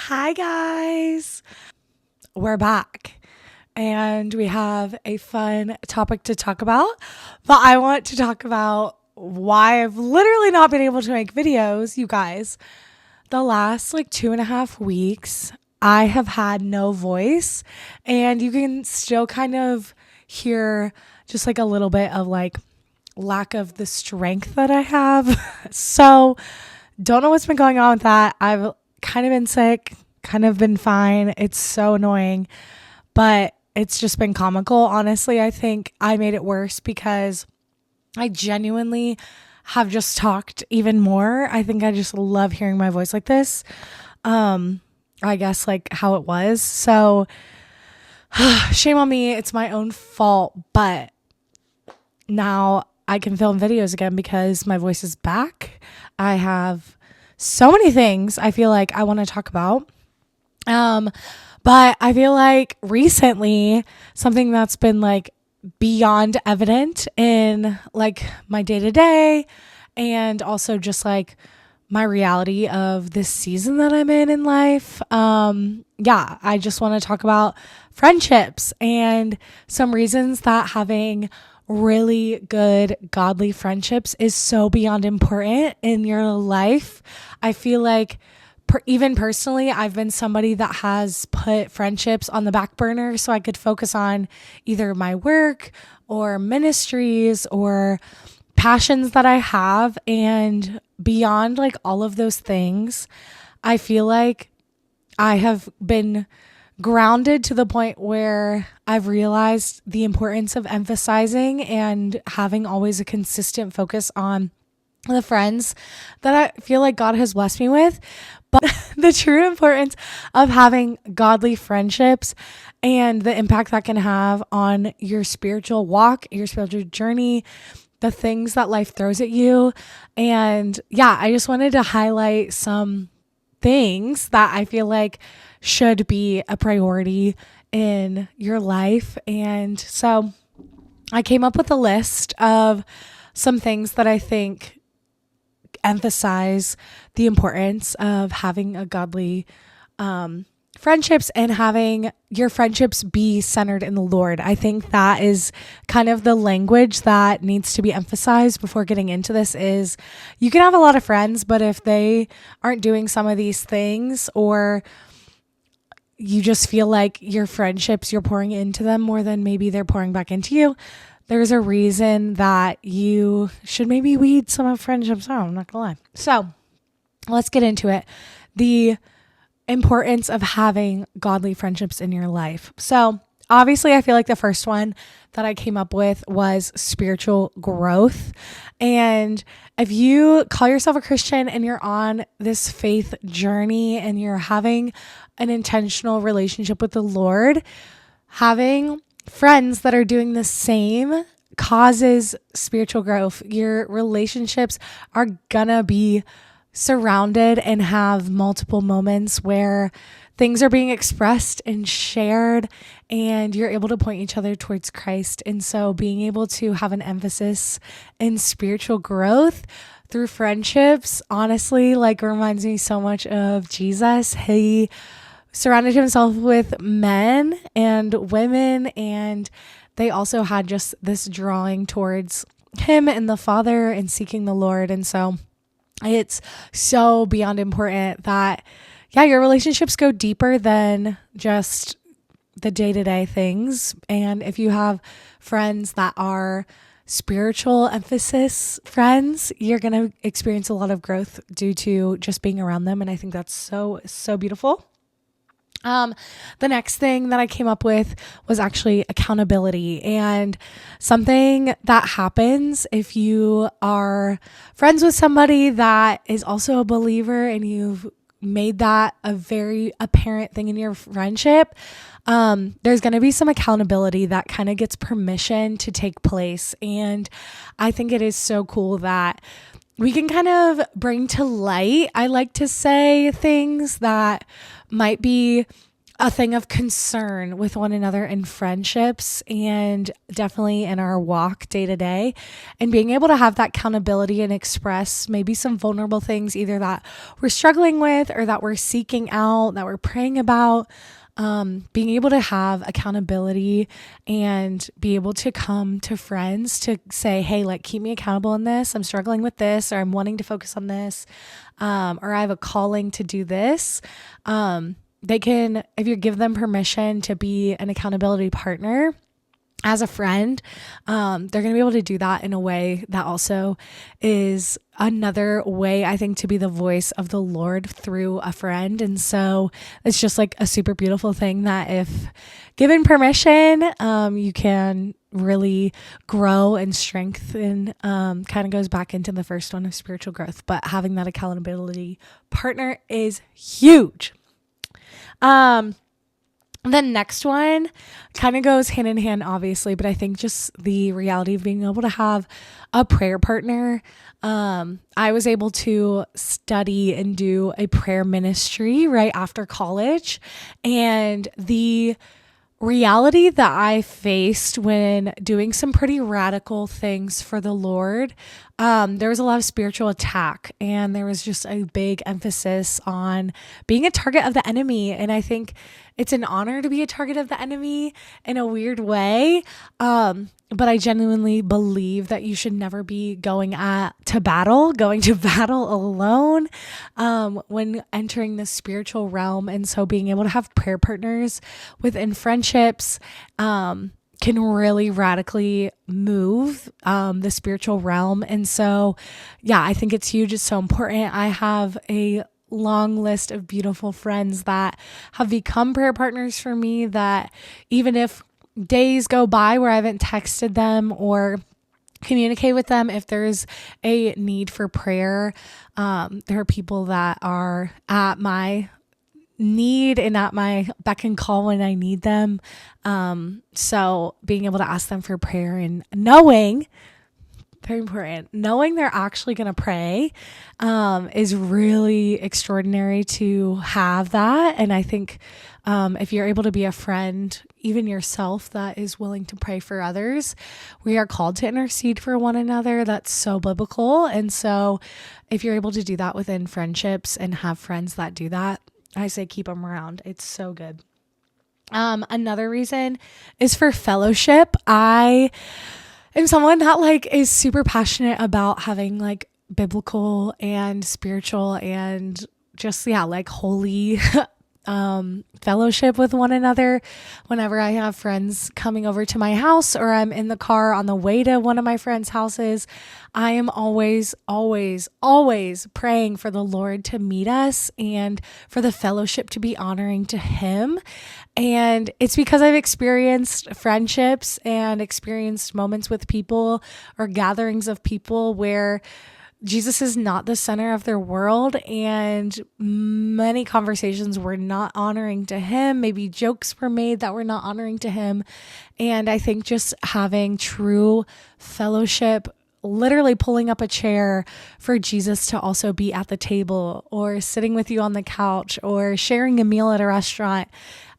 Hi, guys. We're back and we have a fun topic to talk about. But I want to talk about why I've literally not been able to make videos, you guys. The last like 2.5 weeks, I have had no voice, and you can still kind of hear just like a little bit of like lack of the strength that I have. So, don't know what's been going on with that. I've kind of been sick, kind of been fine. It's so annoying, but it's just been comical. Honestly, I think I made it worse because I genuinely have just talked even more. I think I just love hearing my voice like this. I guess like how it was. So shame on me. It's my own fault, but now I can film videos again because my voice is back. I have so many things I feel like I want to talk about. But I feel like recently something that's been like beyond evident in like my day to day and also just like my reality of this season that I'm in life. Yeah, I just want to talk about friendships and some reasons that having really good godly friendships is so beyond important in your life. I feel like even personally, I've been somebody that has put friendships on the back burner so I could focus on either my work or ministries or passions that I have. And beyond like all of those things, I feel like I have been grounded to the point where I've realized the importance of emphasizing and having always a consistent focus on the friends that I feel like God has blessed me with, but the true importance of having godly friendships and the impact that can have on your spiritual walk, your spiritual journey, the things that life throws at you. And yeah, I just wanted to highlight some things that I feel like should be a priority in your life. And so I came up with a list of some things that I think emphasize the importance of having a godly friendships and having your friendships be centered in the Lord. I think that is kind of the language that needs to be emphasized before getting into this is you can have a lot of friends, but if they aren't doing some of these things or you just feel like your friendships, you're pouring into them more than maybe they're pouring back into you, there's a reason that you should maybe weed some of friendships out. I'm not gonna lie. So let's get into it. The importance of having godly friendships in your life. So obviously, I feel like the first one that I came up with was spiritual growth. And if you call yourself a Christian and you're on this faith journey and you're having an intentional relationship with the Lord, having friends that are doing the same causes spiritual growth. Your relationships are gonna be surrounded and have multiple moments where things are being expressed and shared and you're able to point each other towards Christ. And so being able to have an emphasis in spiritual growth through friendships, honestly, like reminds me so much of Jesus. He surrounded himself with men and women, and they also had just this drawing towards him and the Father and seeking the Lord. And so it's so beyond important that, yeah, your relationships go deeper than just the day-to-day things. And if you have friends that are spiritual emphasis friends, you're going to experience a lot of growth due to just being around them. And I think that's so, so beautiful. The next thing that I came up with was actually accountability, and something that happens if you are friends with somebody that is also a believer and you've made that a very apparent thing in your friendship. There's going to be some accountability that kind of gets permission to take place. And I think it is so cool that we can kind of bring to light, I like to say, things that might be a thing of concern with one another in friendships and definitely in our walk day to day, and being able to have that accountability and express maybe some vulnerable things either that we're struggling with or that we're seeking out, that we're praying about. Being able to have accountability and be able to come to friends to say, hey, like, keep me accountable in this. I'm struggling with this, or I'm wanting to focus on this, or I have a calling to do this. They can, if you give them permission to be an accountability partner as a friend, they're going to be able to do that in a way that also is another way, I think, to be the voice of the Lord through a friend. And so it's just like a super beautiful thing that if given permission, you can really grow and strengthen. Kind of goes back into the first one of spiritual growth, but having that accountability partner is huge. The next one kind of goes hand in hand, obviously, but I think just the reality of being able to have a prayer partner. I was able to study and do a prayer ministry right after college, and the reality that I faced when doing some pretty radical things for the Lord, there was a lot of spiritual attack, and there was just a big emphasis on being a target of the enemy. And I think it's an honor to be a target of the enemy in a weird way. But I genuinely believe that you should never be going to battle alone when entering the spiritual realm. And so being able to have prayer partners within friendships can really radically move the spiritual realm. And so, yeah, I think it's huge. It's so important. I have a long list of beautiful friends that have become prayer partners for me, that even if days go by where I haven't texted them or communicate with them, if there's a need for prayer, there are people that are at my need and at my beck and call when I need them. So being able to ask them for prayer and knowing, very important, knowing they're actually going to pray is really extraordinary to have that. And I think if you're able to be a friend, even yourself, that is willing to pray for others, we are called to intercede for one another. That's so biblical. And so if you're able to do that within friendships and have friends that do that, I say keep them around. It's so good. Another reason is for fellowship. I am someone that like is super passionate about having like biblical and spiritual and just, yeah, like holy fellowship with one another. Whenever I have friends coming over to my house or I'm in the car on the way to one of my friends' houses, I am always, always, always praying for the Lord to meet us and for the fellowship to be honoring to Him. And it's because I've experienced friendships and experienced moments with people or gatherings of people where Jesus is not the center of their world, and many conversations were not honoring to Him. Maybe jokes were made that were not honoring to Him. And I think just having true fellowship, literally pulling up a chair for Jesus to also be at the table, or sitting with you on the couch, or sharing a meal at a restaurant,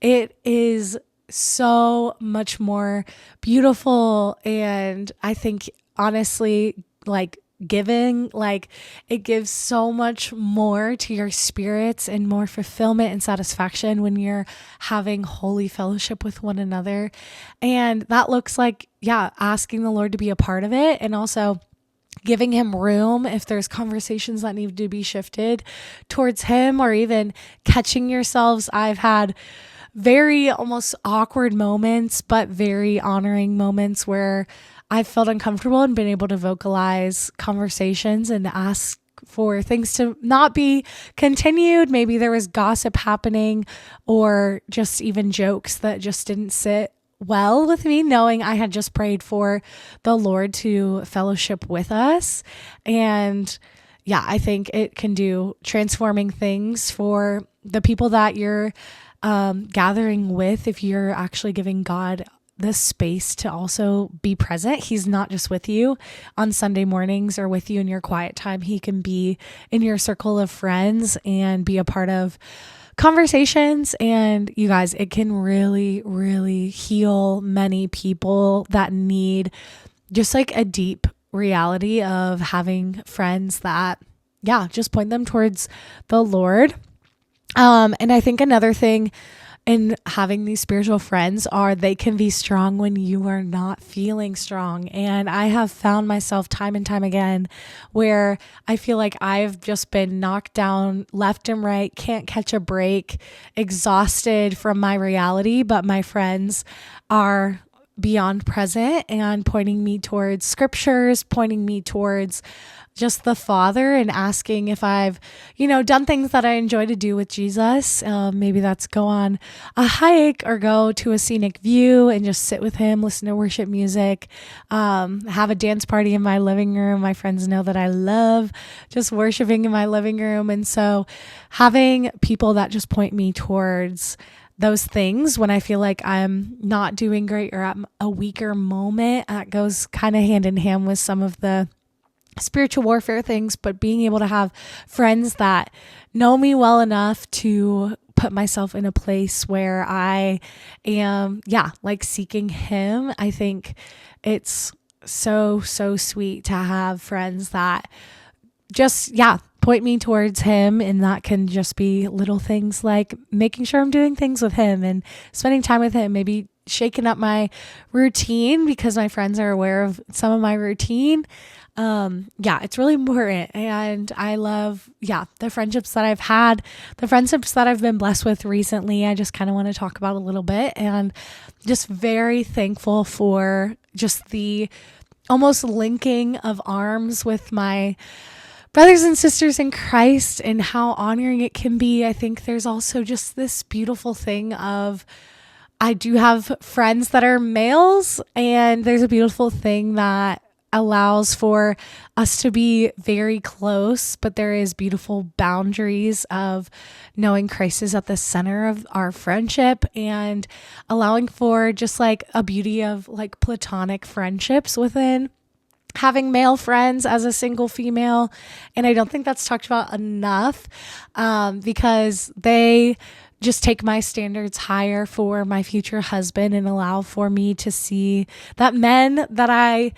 it is so much more beautiful. And I think honestly, like, giving, like, it gives so much more to your spirits and more fulfillment and satisfaction when you're having holy fellowship with one another. And that looks like, yeah, asking the Lord to be a part of it, and also giving Him room if there's conversations that need to be shifted towards Him, or even catching yourselves. I've had very almost awkward moments, but very honoring moments where I've felt uncomfortable and been able to vocalize conversations and ask for things to not be continued. Maybe there was gossip happening, or just even jokes that just didn't sit well with me, knowing I had just prayed for the Lord to fellowship with us. And yeah, I think it can do transforming things for the people that you're gathering with. If you're actually giving God the space to also be present, He's not just with you on Sunday mornings or with you in your quiet time. He can be in your circle of friends and be a part of conversations. And you guys, it can really, really heal many people that need just like a deep reality of having friends that, yeah, just point them towards the Lord. And I think another thing in having these spiritual friends are they can be strong when you are not feeling strong. And I have found myself time and time again where I feel like I've just been knocked down left and right, can't catch a break, exhausted from my reality, but my friends are beyond present and pointing me towards scriptures, pointing me towards just the Father, and asking if I've, done things that I enjoy to do with Jesus. Maybe that's go on a hike or go to a scenic view and just sit with him, listen to worship music, have a dance party in my living room. My friends know that I love just worshiping in my living room. And so having people that just point me towards those things when I feel like I'm not doing great or at a weaker moment, that goes kind of hand in hand with some of the spiritual warfare things, but being able to have friends that know me well enough to put myself in a place where I am, like seeking him. I think it's so sweet to have friends that just, point me towards him. And that can just be little things like making sure I'm doing things with him and spending time with him, maybe shaking up my routine because my friends are aware of some of my routine. It's really important. And I love, the friendships that I've had, the friendships that I've been blessed with recently. I just kind of want to talk about a little bit, and just very thankful for just the almost linking of arms with my brothers and sisters in Christ and how honoring it can be. I think there's also just this beautiful thing of, I do have friends that are males, and there's a beautiful thing that allows for us to be very close, but there is beautiful boundaries of knowing Christ is at the center of our friendship and allowing for just like a beauty of like platonic friendships within having male friends as a single female. And I don't think that's talked about enough, because they just take my standards higher for my future husband and allow for me to see that men that I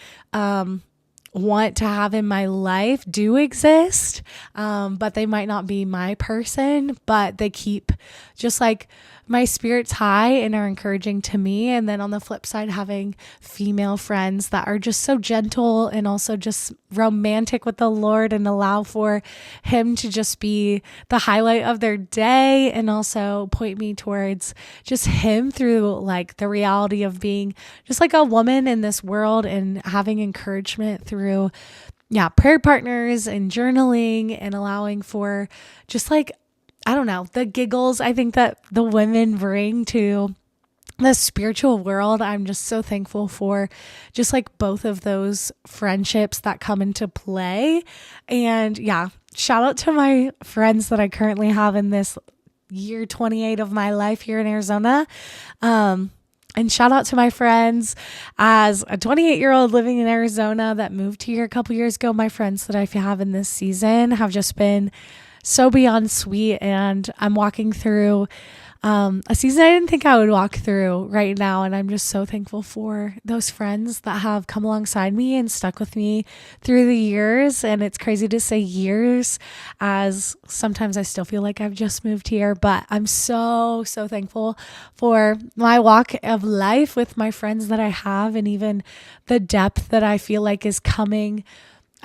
want to have in my life do exist, but they might not be my person, but they keep just like my spirits high and are encouraging to me. And then on the flip side, having female friends that are just so gentle and also just romantic with the Lord and allow for him to just be the highlight of their day, and also point me towards just him through like the reality of being just like a woman in this world, and having encouragement through prayer partners and journaling, and allowing for just like, I don't know, the giggles I think that the women bring to the spiritual world. I'm just so thankful for just like both of those friendships that come into play. And shout out to my friends that I currently have in this year 28 of my life here in Arizona. And shout out to my friends as a 28-year-old living in Arizona that moved here a couple years ago. My friends that I have in this season have just been so beyond sweet, and I'm walking through a season I didn't think I would walk through right now, and I'm just so thankful for those friends that have come alongside me and stuck with me through the years. And it's crazy to say years, as sometimes I still feel like I've just moved here, but I'm so thankful for my walk of life with my friends that I have, and even the depth that I feel like is coming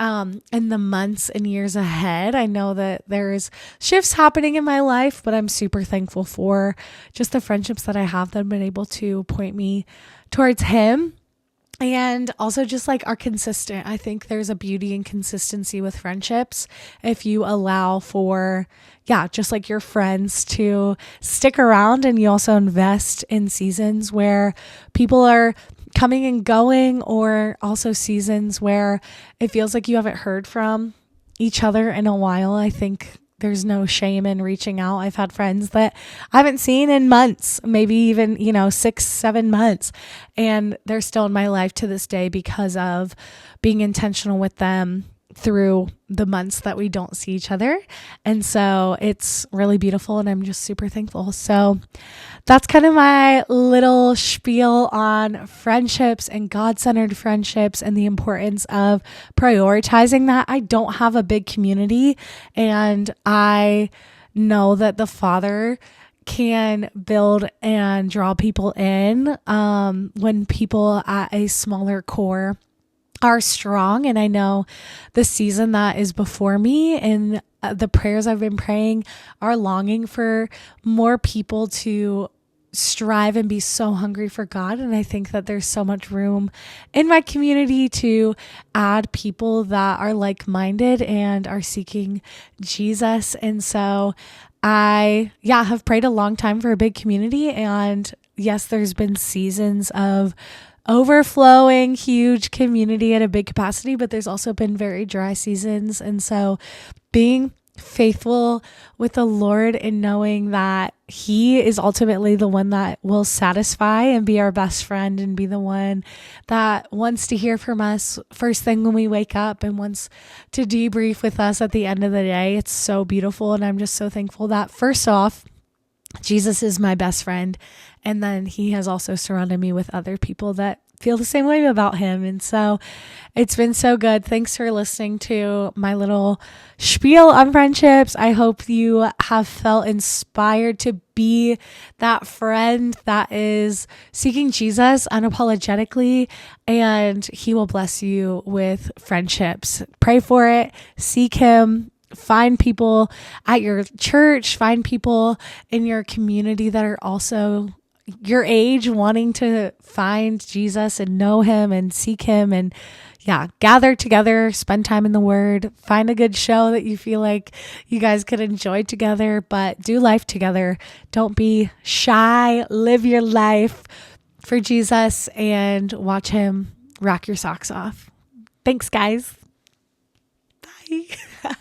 in the months and years ahead. I know that there's shifts happening in my life, but I'm super thankful for just the friendships that I have that have been able to point me towards him. And also just like are consistent. I think there's a beauty in consistency with friendships if you allow for, just like your friends to stick around, and you also invest in seasons where people are coming and going, or also seasons where it feels like you haven't heard from each other in a while. I think there's no shame in reaching out. I've had friends that I haven't seen in months, maybe even, 6-7 months, and they're still in my life to this day because of being intentional with them through the months that we don't see each other. And so it's really beautiful, and I'm just super thankful. So that's kind of my little spiel on friendships and God-centered friendships and the importance of prioritizing that. I don't have a big community, and I know that the Father can build and draw people in when people at a smaller core are strong. And I know the season that is before me and the prayers I've been praying are longing for more people to strive and be so hungry for God. And I think that there's so much room in my community to add people that are like-minded and are seeking Jesus. And so I have prayed a long time for a big community. And yes, there's been seasons of overflowing, huge community at a big capacity, but there's also been very dry seasons. And so being faithful with the Lord and knowing that He is ultimately the one that will satisfy and be our best friend and be the one that wants to hear from us first thing when we wake up and wants to debrief with us at the end of the day. It's so beautiful. And I'm just so thankful that, first off, Jesus is my best friend. And then He has also surrounded me with other people that feel the same way about Him. And so it's been so good. Thanks for listening to my little spiel on friendships. I hope you have felt inspired to be that friend that is seeking Jesus unapologetically, and He will bless you with friendships. Pray for it. Seek Him. Find people at your church, find people in your community that are also your age wanting to find Jesus and know Him and seek Him, and gather together, spend time in the Word, find a good show that you feel like you guys could enjoy together, but do life together. Don't be shy. Live your life for Jesus and watch Him rock your socks off. Thanks, guys. Bye.